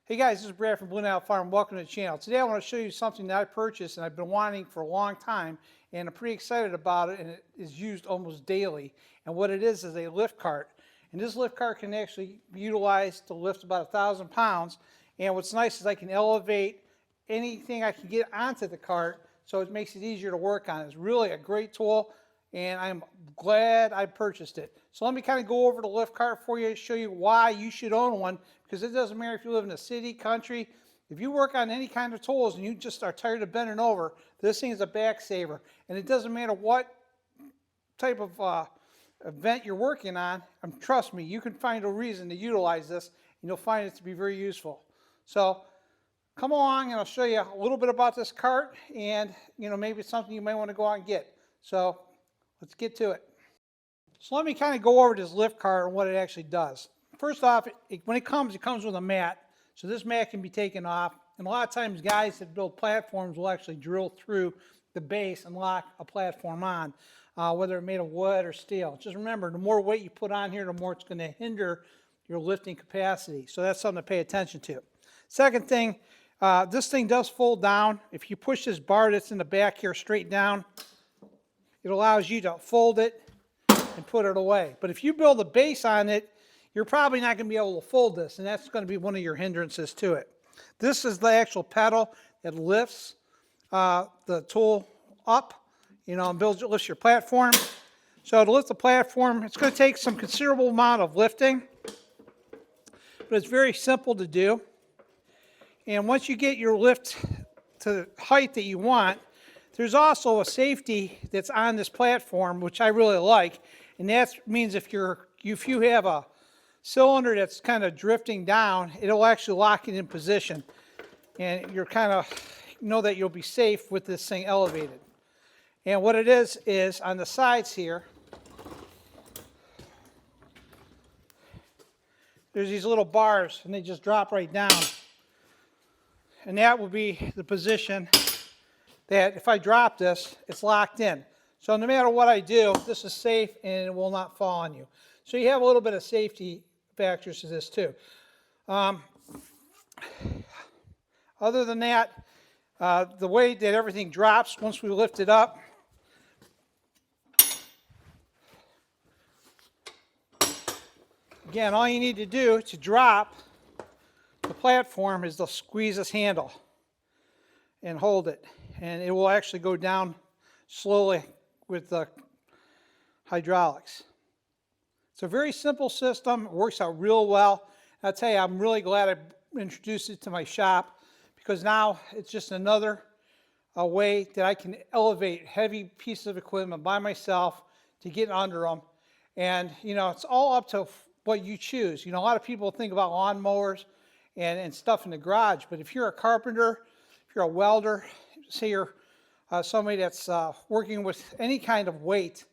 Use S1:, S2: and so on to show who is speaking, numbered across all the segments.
S1: Hey guys, this is Brad from Blue Nile Farm. Welcome to the channel. Today I want to show you something that I purchased and I've been wanting for a long time, and I'm pretty excited about it, and it is used almost daily. And what it is a lift cart. And this lift cart can actually be utilized to lift about 1,000 pounds. And what's nice is I can elevate anything I can get onto the cart, so it makes it easier to work on. It's really a great tool, and I'm glad I purchased it. So let me kind of go over the lift cart for you, show you why you should own one, because it doesn't matter if you live in a city, country. If you work on any kind of tools and you just are tired of bending over, this thing is a back saver. And it doesn't matter what type of event you're working on, trust me, you can find a reason to utilize this, and you'll find it to be very useful. So come along and I'll show you a little bit about this cart, and maybe it's something you might want to go out and get. So let's get to it. So let me kind of go over this lift cart and what it actually does. First off, when it comes with a mat. So this mat can be taken off. And a lot of times guys that build platforms will actually drill through the base and lock a platform on, whether it's made of wood or steel. Just remember, the more weight you put on here, the more it's going to hinder your lifting capacity. So that's something to pay attention to. Second thing, this thing does fold down. If you push this bar that's in the back here straight down, it allows you to fold it and put it away. But if you build a base on it, you're probably not going to be able to fold this, and that's going to be one of your hindrances to it. This is the actual pedal that lifts the tool up, and lifts your platform. So to lift the platform, it's going to take some considerable amount of lifting, but it's very simple to do. And once you get your lift to the height that you want, there's also a safety that's on this platform, which I really like, and that means if you have a cylinder that's kind of drifting down, it'll actually lock it in position, and you're kind of know that you'll be safe with this thing elevated. And what it is on the sides here, there's these little bars, and they just drop right down, and that will be the position that if I drop this, it's locked in. So no matter what I do, this is safe and it will not fall on you. So you have a little bit of safety factors to this too. Other than that, the way that everything drops once we lift it up, again, all you need to do to drop the platform is to squeeze this handle and hold it, and it will actually go down slowly with the hydraulics. It's a very simple system. It works out real well. I'll tell you, I'm really glad I introduced it to my shop, because now it's just another way that I can elevate heavy pieces of equipment by myself to get under them. And it's all up to what you choose. A lot of people think about lawnmowers and stuff in the garage, but if you're a carpenter, if you're a welder, say you're somebody that's working with any kind of weight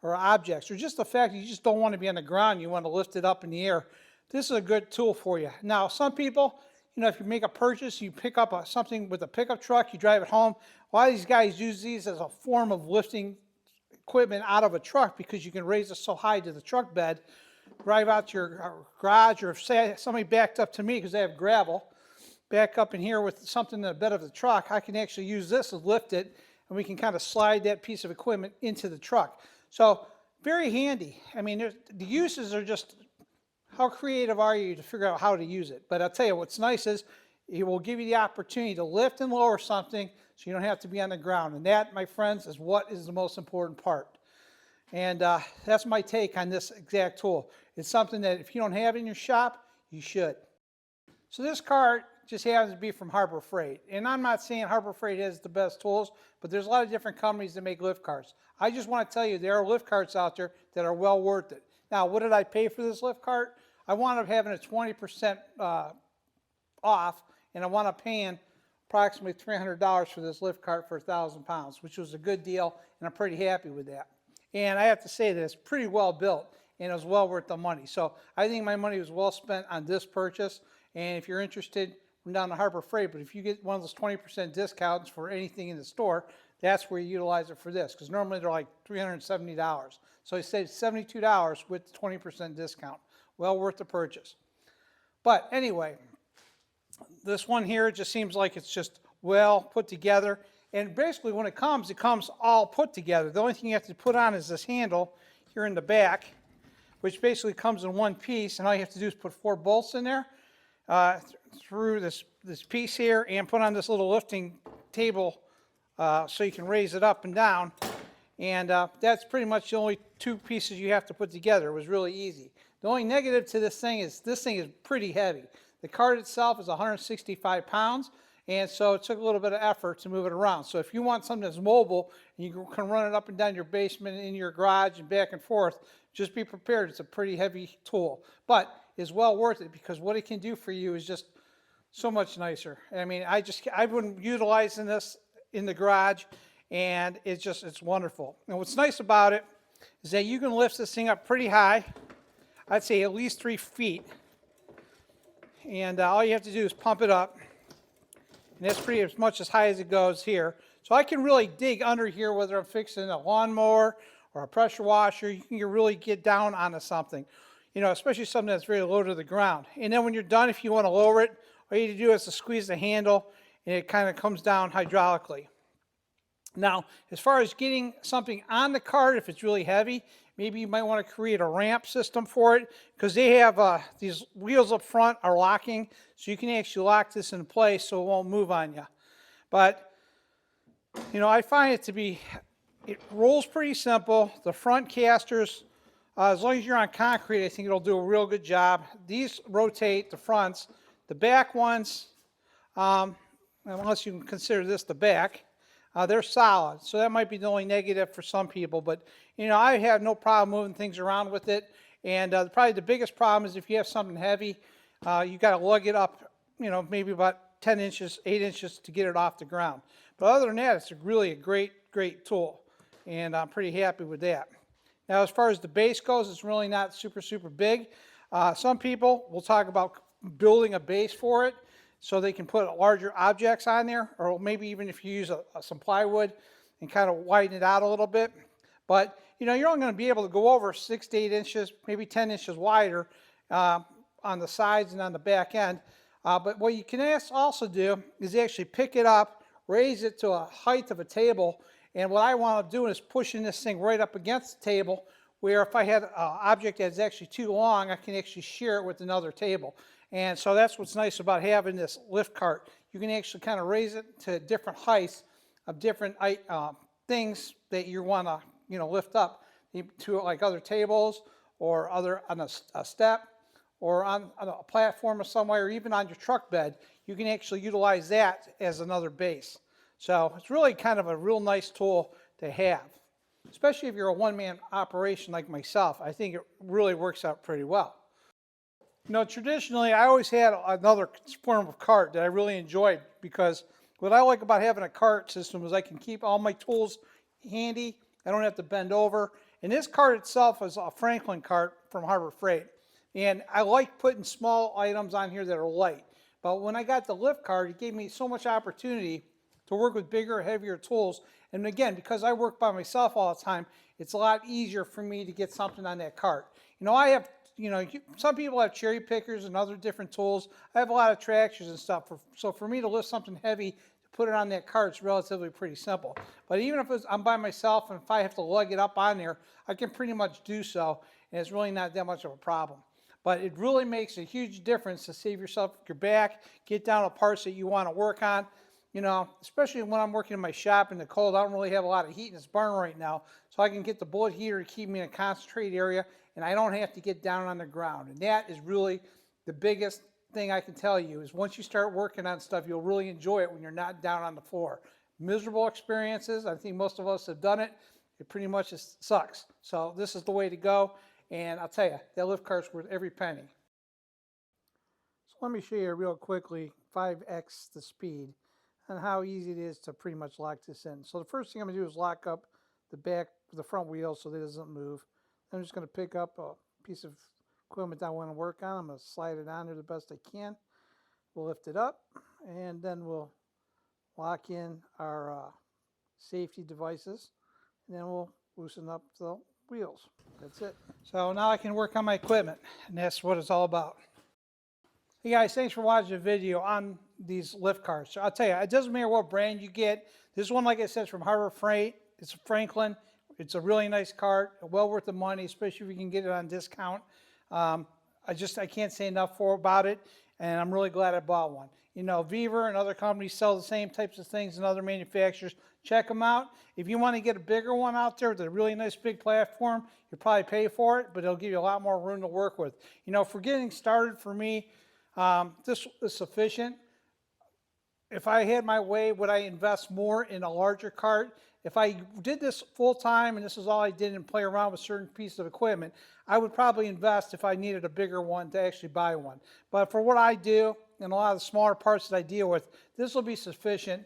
S1: or objects, or just the fact that you just don't want to be on the ground, you want to lift it up in the air, this is a good tool for you. Now, some people, if you make a purchase, you pick up something with a pickup truck, you drive it home. A lot of these guys use these as a form of lifting equipment out of a truck, because you can raise it so high to the truck bed, drive out to your garage, or if say somebody backed up to me because they have gravel, back up in here with something in the bed of the truck, I can actually use this to lift it, and we can kind of slide that piece of equipment into the truck. So very handy. I mean, the uses are just, how creative are you to figure out how to use it? But I'll tell you, what's nice is it will give you the opportunity to lift and lower something so you don't have to be on the ground. And that, my friends, is what is the most important part. And that's my take on this exact tool. It's something that if you don't have in your shop, you should. So this cart just happens to be from Harbor Freight. And I'm not saying Harbor Freight has the best tools, but there's a lot of different companies that make lift carts. I just want to tell you, there are lift carts out there that are well worth it. Now, what did I pay for this lift cart? I wound up having a 20% off, and I wound up paying approximately $300 for this lift cart for 1,000 pounds, which was a good deal, and I'm pretty happy with that. And I have to say that it's pretty well built, and it was well worth the money. So I think my money was well spent on this purchase. And if you're interested, I'm down to Harbor Freight, but if you get one of those 20% discounts for anything in the store, that's where you utilize it for this, because normally they're like $370. So you save $72 with the 20% discount. Well worth the purchase. But anyway, This one here just seems like it's just well put together. And basically when it comes all put together. The only thing you have to put on is this handle here in the back, which basically comes in one piece. And all you have to do is put 4 bolts in there through this piece here and put on this little lifting table so you can raise it up and down. And that's pretty much the only 2 pieces you have to put together. It was really easy. The only negative to this thing is pretty heavy. The cart itself is 165 pounds, and so it took a little bit of effort to move it around. So if you want something that's mobile, and you can run it up and down your basement, in your garage, and back and forth, just be prepared. It's a pretty heavy tool, but it's well worth it because what it can do for you is just so much nicer. I mean, I've been utilizing this in the garage, and it's wonderful. And what's nice about it is that you can lift this thing up pretty high. I'd say at least 3 feet. And all you have to do is pump it up. And that's pretty as much as high as it goes here. So I can really dig under here, whether I'm fixing a lawnmower or a pressure washer. You can really get down onto something, especially something that's very low to the ground. And then when you're done, if you want to lower it, all you need to do is to squeeze the handle, and it kind of comes down hydraulically. Now, as far as getting something on the cart, if it's really heavy, maybe you might want to create a ramp system for it because they have these wheels up front are locking, so you can actually lock this in place so it won't move on you. But, I find it rolls pretty simple. The front casters, as long as you're on concrete, I think it'll do a real good job. These rotate the fronts. The back ones, unless you can consider this the back, they're solid, so that might be the only negative for some people. But, I have no problem moving things around with it. And probably the biggest problem is if you have something heavy, you got to lug it up, maybe about 10 inches, 8 inches to get it off the ground. But other than that, it's really a great tool, and I'm pretty happy with that. Now, as far as the base goes, it's really not super big. Some people will talk about building a base for it, so they can put larger objects on there, or maybe even if you use some plywood and kind of widen it out a little bit. But, you're only going to be able to go over 6 to 8 inches, maybe 10 inches wider on the sides and on the back end. But what you can also do is actually pick it up, raise it to a height of a table, and what I want to do is pushing this thing right up against the table, where if I had an object that's actually too long, I can actually share it with another table. And so that's what's nice about having this lift cart. You can actually kind of raise it to different heights of different things that you want to, lift up to, like other tables or on a step or on a platform or somewhere, or even on your truck bed. You can actually utilize that as another base. So it's really kind of a real nice tool to have, especially if you're a one-man operation like myself. I think it really works out pretty well. Traditionally, I always had another form of cart that I really enjoyed, because what I like about having a cart system is I can keep all my tools handy. I don't have to bend over. And this cart itself is a Franklin cart from Harbor Freight. And I like putting small items on here that are light. But when I got the lift cart, it gave me so much opportunity to work with bigger, heavier tools. And again, because I work by myself all the time, it's a lot easier for me to get something on that cart. I have some people have cherry pickers and other different tools. I have a lot of tractors and stuff. So for me to lift something heavy, to put it on that cart, it's relatively pretty simple. But even if I'm by myself and if I have to lug it up on there, I can pretty much do so, and it's really not that much of a problem. But it really makes a huge difference to save yourself your back, get down to parts that you want to work on. Especially when I'm working in my shop in the cold, I don't really have a lot of heat in this barn right now, so I can get the bullet heater to keep me in a concentrated area, and I don't have to get down on the ground. And that is really the biggest thing I can tell you, is once you start working on stuff, you'll really enjoy it when you're not down on the floor. Miserable experiences, I think most of us have done it. It pretty much just sucks. So this is the way to go, and I'll tell you, that lift cart's worth every penny. So let me show you real quickly 5x the speed and how easy it is to pretty much lock this in. So the first thing I'm going to do is lock up the front wheel so that it doesn't move. I'm just going to pick up a piece of equipment I want to work on. I'm going to slide it on there the best I can. We'll lift it up, and then we'll lock in our safety devices, and then we'll loosen up the wheels. That's it. So now I can work on my equipment, and that's what it's all about. Hey guys, thanks for watching the video on these lift carts. So I'll tell you, it doesn't matter what brand you get. This one, like I said, is from Harbor Freight. It's a Franklin. It's a really nice cart, well worth the money, especially if you can get it on discount. I can't say enough about it, and I'm really glad I bought one. You know, Beaver and other companies sell the same types of things and other manufacturers. Check them out. If you want to get a bigger one out there with a really nice big platform, you'll probably pay for it, but it'll give you a lot more room to work with. You know, for getting started for me, this is sufficient. If I had my way, would I invest more in a larger cart? If I did this full time and this is all I did and play around with certain pieces of equipment, I would probably invest if I needed a bigger one to actually buy one. But for what I do and a lot of the smaller parts that I deal with, this will be sufficient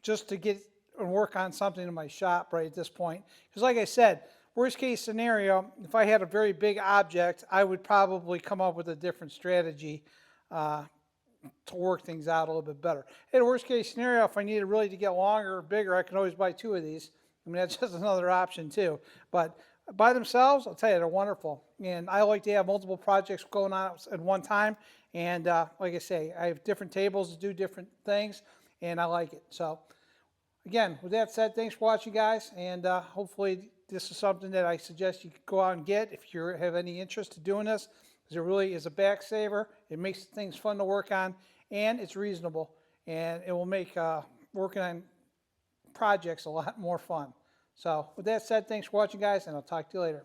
S1: just to get and work on something in my shop right at this point. Because like I said, worst case scenario, if I had a very big object, I would probably come up with a different strategy to work things out a little bit better. In worst case scenario, if I needed really to get longer or bigger, I can always buy two of these. I mean, that's just another option too. But by themselves, I'll tell you, they're wonderful. And I like to have multiple projects going on at one time. And like I say, I have different tables to do different things, and I like it. So again, with that said, thanks for watching, guys. And hopefully this is something that I suggest you go out and get if you have any interest in doing this. Because it really is a back saver. It makes things fun to work on, and it's reasonable. And it will make working on projects a lot more fun. So with that said, thanks for watching, guys, and I'll talk to you later.